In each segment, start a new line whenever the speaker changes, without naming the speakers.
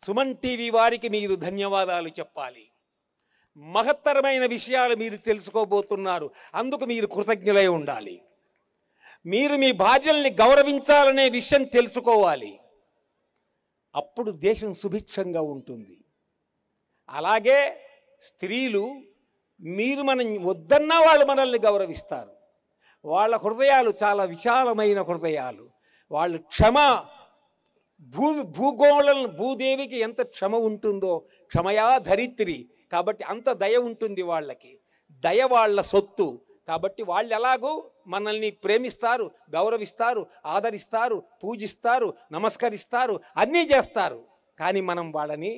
Suman TV వారికి మీరు ధన్యవాదాలు చెప్పాలి. మహత్తరమైన విషయాలు మీరు తెలుసుకోబోతున్నారు. అందుకు మీరు కృతజ్ఞులై ఉండాలి. మీరు మీ భార్యల్ని గౌరవించాలనే విషయం తెలుసుకోవాలి. అప్పుడు దేశం సుభిక్షంగా ఉంటుంది. అలాగే స్త్రీలు మీరు మనం వద్దన్నా వాళ్ళు మనల్ని గౌరవిస్తారు. వాళ్ళ హృదయాలు చాలా విశాలమైన హృదయాలు. వాళ్ళు భూదేవికి ఎంత క్షమ ఉంటుందో, క్షమయా ధరిత్రి, కాబట్టి అంత దయ ఉంటుంది వాళ్ళకి. దయ వాళ్ళ సొత్తు. కాబట్టి వాళ్ళు ఎలాగూ మనల్ని ప్రేమిస్తారు, గౌరవిస్తారు, ఆదరిస్తారు, పూజిస్తారు, నమస్కరిస్తారు, అన్నీ చేస్తారు. కానీ మనం వాళ్ళని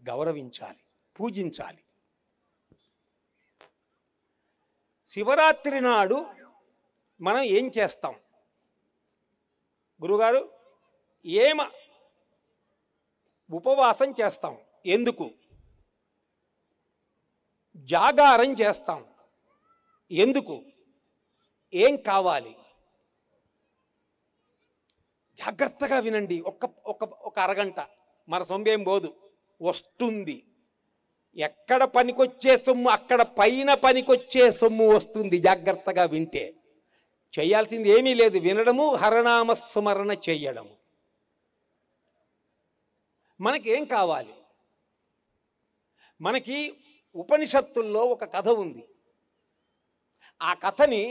గౌరవించాలి, పూజించాలి. శివరాత్రి నాడు మనం ఏం చేస్తాం గురుగారు? ఉపవాసం చేస్తాం. ఎందుకు? జాగారం చేస్తాం. ఎందుకు? ఏం కావాలి? జాగ్రత్తగా వినండి. ఒక అరగంట మన సొమ్మేం పోదు, వస్తుంది. ఎక్కడ పనికొచ్చే సొమ్ము అక్కడ పైన పనికొచ్చే సొమ్ము వస్తుంది. జాగ్రత్తగా వింటే చేయాల్సింది ఏమీ లేదు, వినడము, హరనామ స్మరణ చేయడము. మనకేం కావాలి? మనకి ఉపనిషత్తుల్లో ఒక కథ ఉంది. ఆ కథని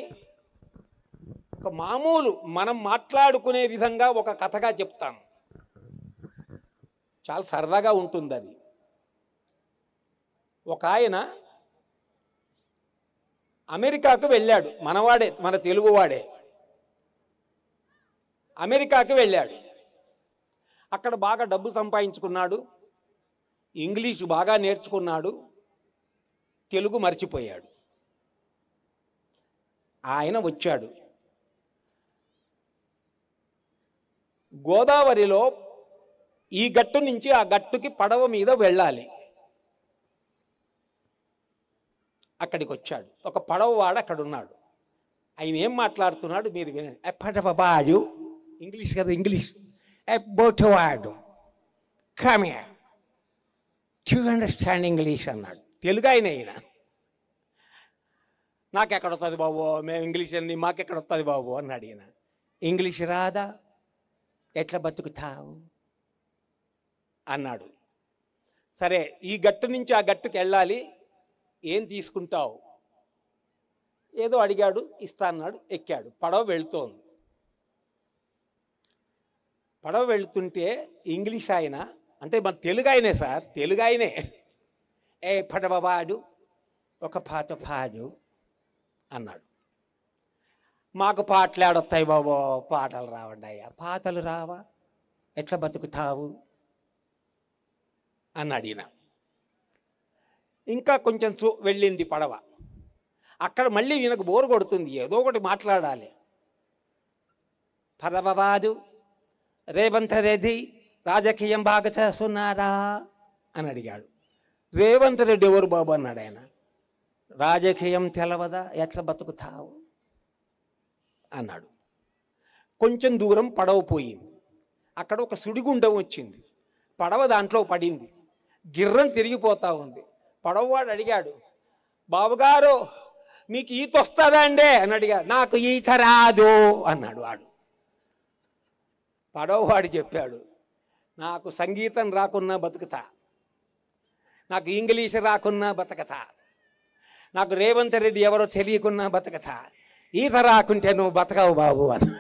ఒక మామూలు మనం మాట్లాడుకునే విధంగా ఒక కథగా చెప్తాను. చాలా సరదాగా ఉంటుంది అది. ఒక ఆయన అమెరికాకు వెళ్ళాడు. మనవాడే, మన తెలుగువాడే. అమెరికాకు వెళ్ళాడు. అక్కడ బాగా డబ్బు సంపాదించుకున్నాడు, ఇంగ్లీషు బాగా నేర్చుకున్నాడు, తెలుగు మర్చిపోయాడు. ఆయన వచ్చాడు. గోదావరిలో ఈ గట్టు నుంచి ఆ గట్టుకి పడవ మీద వెళ్ళాలి. అక్కడికి వచ్చాడు. ఒక పడవవాడు అక్కడ ఉన్నాడు. ఆయన ఏం మాట్లాడుతున్నాడు మీరు వినండి. ఏ పడవవాడు, ఇంగ్లీష్ కదా, ఇంగ్లీష్. ఏ బోటువాడు, come here, do you understand English అన్నాడు. తెలుగు ఆయన. నాకెక్కడ వస్తుంది బాబు, మేము ఇంగ్లీష్ అని మాకెక్కడ వస్తుంది బాబు అన్నాడు ఈయన. ఇంగ్లీష్ రాదా, ఎట్లా బతుకుతావు అన్నాడు. సరే, ఈ గట్టు నుంచి ఆ గట్టుకు వెళ్ళాలి, ఏం తీసుకుంటావు? ఏదో అడిగాడు, ఇస్తా అన్నాడు. ఎక్కాడు. పడవ వెళుతోంది. పడవ వెళుతుంటే ఇంగ్లీష్ ఆయన, అంటే మన తెలుగు ఆయనే సార్, తెలుగు ఆయనే. ఏ పడవవాడు, ఒక పాట పాడు అన్నాడు. మాకు పాటలు ఆడొస్తాయి బాబో, పాటలు రావండి అయ్యా. పాటలు రావా, ఎట్లా బతుకుతావు అన్నాడు ఈయన. ఇంకా కొంచెం వెళ్ళింది పడవ. అక్కడ మళ్ళీ ఈయనకు బోరు కొడుతుంది, ఏదో ఒకటి మాట్లాడాలి. పడవవాడు, రేవంత్ రెడ్డి రాజకీయం బాగా చేస్తున్నారా అని అడిగాడు. రేవంత్ రెడ్డి ఎవరు బాబు అన్నాడు ఆయన. రాజకీయం తెలవదా, ఎట్లా బతుకుతావు అన్నాడు. కొంచెం దూరం పడవ పోయింది. అక్కడ ఒక సుడిగుండం వచ్చింది. పడవ దాంట్లో పడింది. గిర్రం తిరిగిపోతూ ఉంది. పడవవాడు అడిగాడు, బాబుగారు మీకు ఈత వస్తుందా అండి అని అడిగాడు. నాకు ఈత రాదు అన్నాడు వాడు. పడవవాడు చెప్పాడు, నాకు సంగీతం రాకున్నా బతుకుతా, నాకు ఇంగ్లీష్ రాకున్నా బతకతా, నాకు రేవంత్ రెడ్డి ఎవరో తెలియకున్నా బతకతా, ఈత రాకుంటే నువ్వు బతకవు బాబు అని.